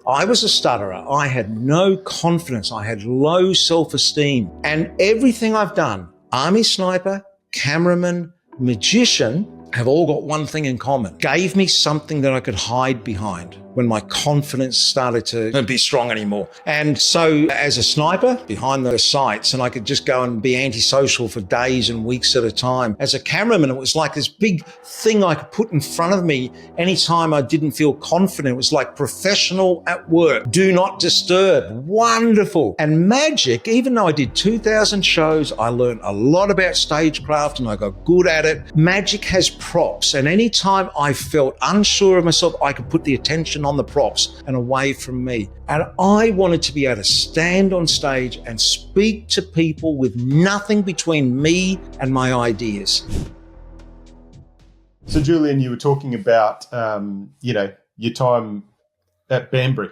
I was a stutterer. I had no confidence. I had low self-esteem. And everything I've done, army sniper, cameraman, magician, have all got one thing in common. Gave me something that I could hide behind when my confidence started to not be strong anymore. And so as a sniper behind the sights, and I could just go and be antisocial for days and weeks at a time. As a cameraman, it was like this big thing I could put in front of me anytime I didn't feel confident. It was like professional at work. Do not disturb. Wonderful. And magic, even though I did 2,000 shows, I learned a lot about stagecraft and I got good at it. Magic has props. And anytime I felt unsure of myself, I could put the attention on the props and away from me. And I wanted to be able to stand on stage and speak to people with nothing between me and my ideas. So Julian, you were talking about, your time at Banbury.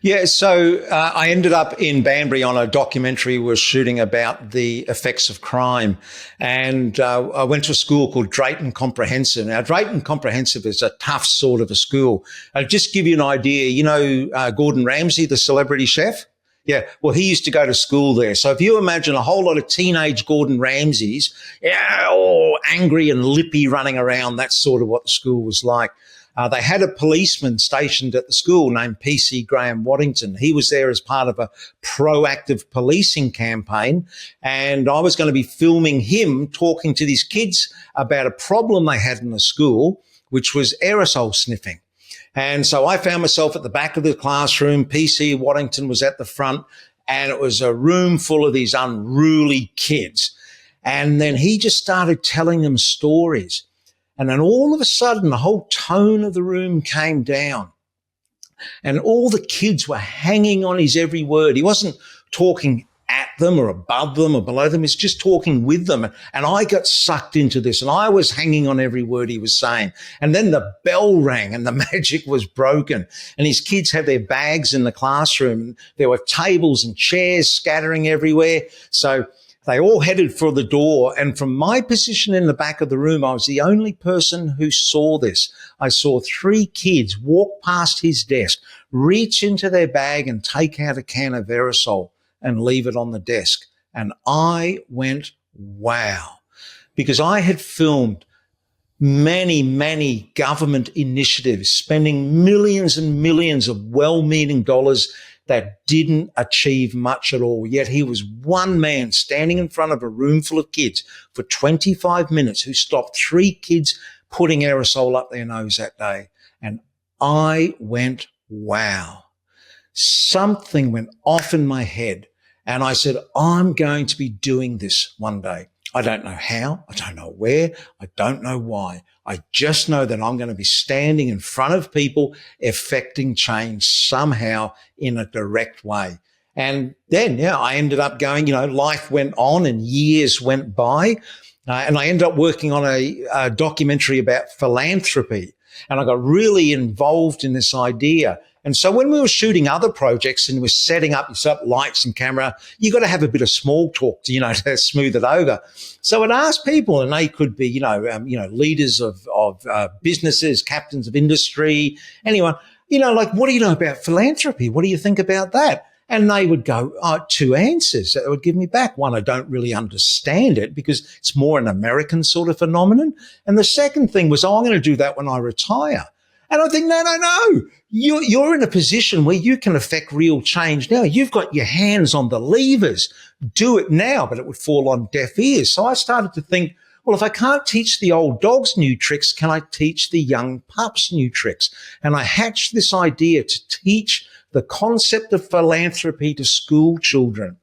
Yeah, so I ended up in Banbury on a documentary we were shooting about the effects of crime. And I went to a school called Drayton Comprehensive. Now, Drayton Comprehensive is a tough sort of a school. I'll just give you an idea. You know Gordon Ramsay, the celebrity chef? Yeah, well, he used to go to school there. So if you imagine a whole lot of teenage Gordon Ramsays, all angry and lippy running around, that's sort of what the school was like. They had a policeman stationed at the school named PC Graham Waddington. He was there as part of a proactive policing campaign. And I was going to be filming him talking to these kids about a problem they had in the school, which was aerosol sniffing. And so I found myself at the back of the classroom. PC Waddington was at the front, and it was a room full of these unruly kids. And then he just started telling them stories. And then all of a sudden, the whole tone of the room came down. And all the kids were hanging on his every word. He wasn't talking at them or above them or below them. He's just talking with them. And I got sucked into this, and I was hanging on every word he was saying. And then the bell rang and the magic was broken. And his kids had their bags in the classroom. There were tables and chairs scattering everywhere. So they all headed for the door. And from my position in the back of the room, I was the only person who saw this. I saw 3 kids walk past his desk, reach into their bag and take out a can of aerosol and leave it on the desk. And I went, wow, because I had filmed many government initiatives spending millions and millions of well-meaning dollars that didn't achieve much at all. Yet he was one man standing in front of a room full of kids for 25 minutes who stopped 3 kids putting aerosol up their nose that day. And I went, wow. Something went off in my head. And I said, I'm going to be doing this one day. I don't know how. I don't know where. I don't know why. I just know that I'm going to be standing in front of people, affecting change somehow in a direct way. And then, I ended up going, life went on and years went by. And I ended up working on a documentary about philanthropy. And I got really involved in this idea. And so when we were shooting other projects and we're setting up, you set up lights and camera, you got to have a bit of small talk to, to smooth it over. So I'd ask people, and they could be, leaders of businesses, captains of industry, anyone, what do you know about philanthropy? What do you think about that? And they would go, 2 answers. It would give me back. One, I don't really understand it because it's more an American sort of phenomenon. And the second thing was, I'm going to do that when I retire. And I think, no. You're in a position where you can affect real change now. You've got your hands on the levers. Do it now, but it would fall on deaf ears. So I started to think, well, if I can't teach the old dogs new tricks, can I teach the young pups new tricks? And I hatched this idea to teach the concept of philanthropy to school children.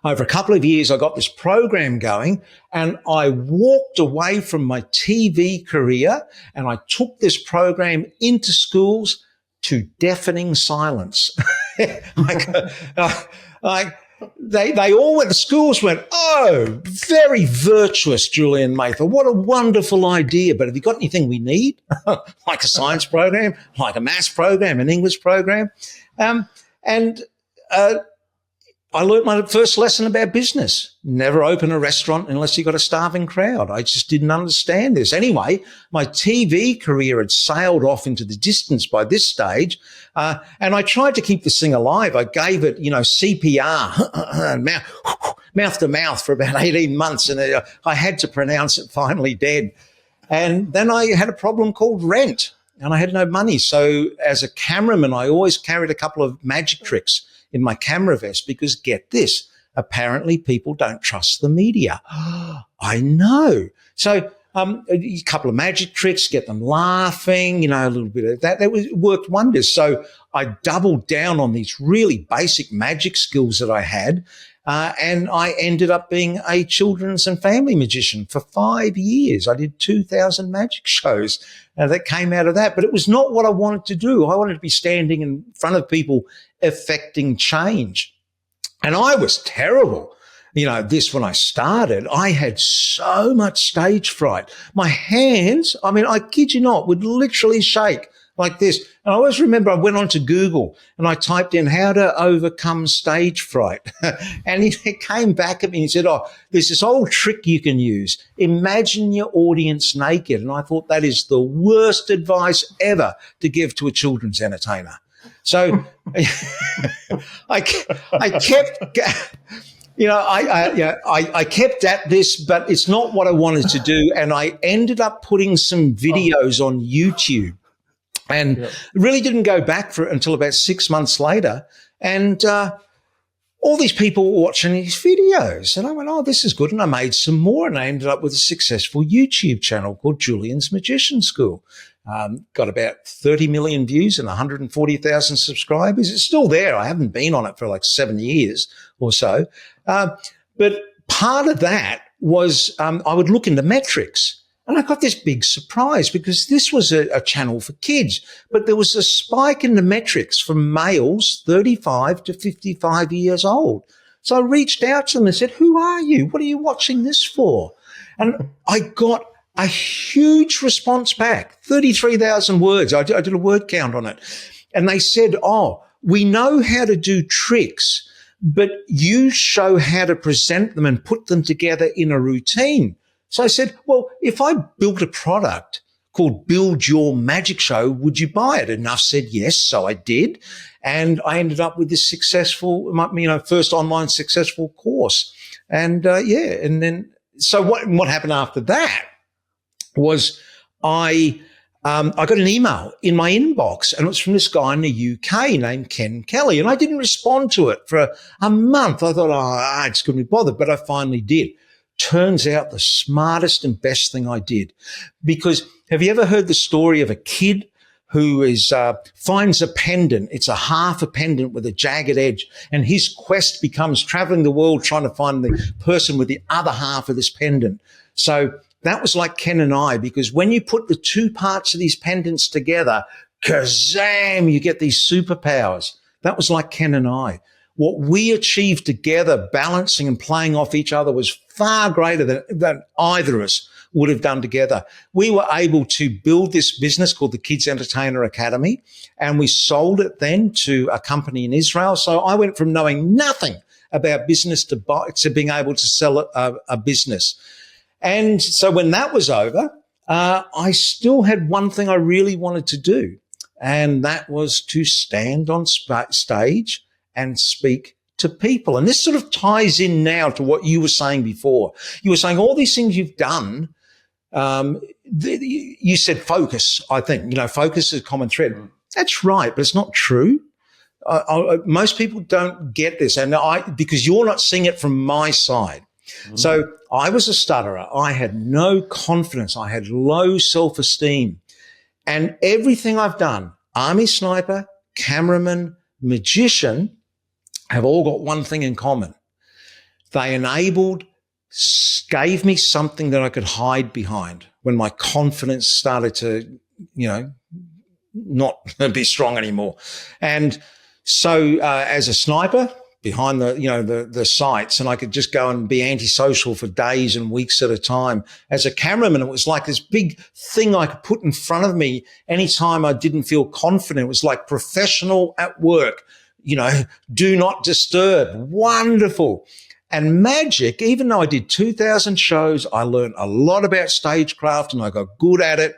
Over a couple of years, I got this program going, and I walked away from my TV career and I took this program into schools to deafening silence. They all went, the schools went, oh, very virtuous, Julian Mather. What a wonderful idea. But have you got anything we need? Like a science program, like a maths program, an English program. I learned my first lesson about business. Never open a restaurant unless you've got a starving crowd. I just didn't understand this. Anyway, my TV career had sailed off into the distance by this stage. And I tried to keep this thing alive. I gave it, CPR, mouth to mouth for about 18 months. And I had to pronounce it finally dead. And then I had a problem called rent and I had no money. So as a cameraman, I always carried a couple of magic tricks in my camera vest because get this, apparently people don't trust the media. I know. So a couple of magic tricks, get them laughing, a little bit of that. Worked wonders. So I doubled down on these really basic magic skills that I had. And I ended up being a children's and family magician for 5 years. I did 2,000 magic shows that came out of that. But it was not what I wanted to do. I wanted to be standing in front of people affecting change. And I was terrible. This when I started, I had so much stage fright. My hands, I kid you not, would literally shake like this. And I always remember I went onto Google and I typed in how to overcome stage fright. And he came back at me and he said, there's this old trick you can use. Imagine your audience naked. And I thought that is the worst advice ever to give to a children's entertainer. So I kept, I kept at this, but it's not what I wanted to do. And I ended up putting some videos on YouTube and really didn't go back until about 6 months later. And all these people were watching these videos. And I went, this is good. And I made some more. And I ended up with a successful YouTube channel called Julian's Magician School. Got about 30 million views and 140,000 subscribers. It's still there. I haven't been on it for like 7 years or so. But part of that was I would look into metrics. And I got this big surprise because this was a channel for kids, but there was a spike in the metrics from males 35 to 55 years old. So I reached out to them and said, who are you? What are you watching this for? And I got a huge response back, 33,000 words. I did a word count on it. And they said, we know how to do tricks, but you show how to present them and put them together in a routine. So I said, well, if I built a product called Build Your Magic Show, would you buy it? And I said, yes. So I did. And I ended up with this successful, first online successful course. And and then, so what happened after that was I got an email in my inbox and it was from this guy in the UK named Ken Kelly. And I didn't respond to it for a month. I thought, I just couldn't be bothered, but I finally did. Turns out the smartest and best thing I did, because have you ever heard the story of a kid who finds a pendant? It's a half a pendant with a jagged edge, and his quest becomes traveling the world trying to find the person with the other half of this pendant. So that was like Ken and I, because when you put the two parts of these pendants together, kazam, you get these superpowers. That was like Ken and I. What we achieved together, balancing and playing off each other, was far greater than either of us would have done together. We were able to build this business called the Kids Entertainer Academy, and we sold it then to a company in Israel. So I went from knowing nothing about business to being able to sell a business. And so when that was over, I still had one thing I really wanted to do, and that was to stand on stage and speak to people. And this sort of ties in now to what you were saying before. You were saying all these things you've done. You said focus, I think. Focus is a common thread. That's right, but it's not true. Most people don't get this, and because you're not seeing it from my side. Mm-hmm. So I was a stutterer. I had no confidence. I had low self-esteem. And everything I've done, army sniper, cameraman, magician, have all got one thing in common. They gave me something that I could hide behind when my confidence started to, not be strong anymore. And so as a sniper, behind the sights, and I could just go and be antisocial for days and weeks at a time. As a cameraman, it was like this big thing I could put in front of me anytime I didn't feel confident. It was like professional at work, do not disturb. Wonderful. And magic, even though I did 2,000 shows, I learned a lot about stagecraft and I got good at it.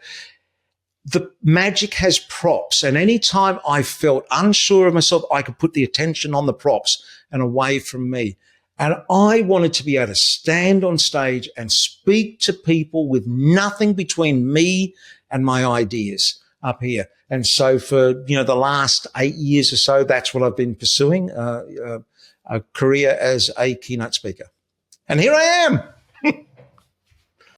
The magic has props. And anytime I felt unsure of myself, I could put the attention on the props and away from me. And I wanted to be able to stand on stage and speak to people with nothing between me and my ideas up here. And so for, the last 8 years or so, that's what I've been pursuing, a career as a keynote speaker. And here I am.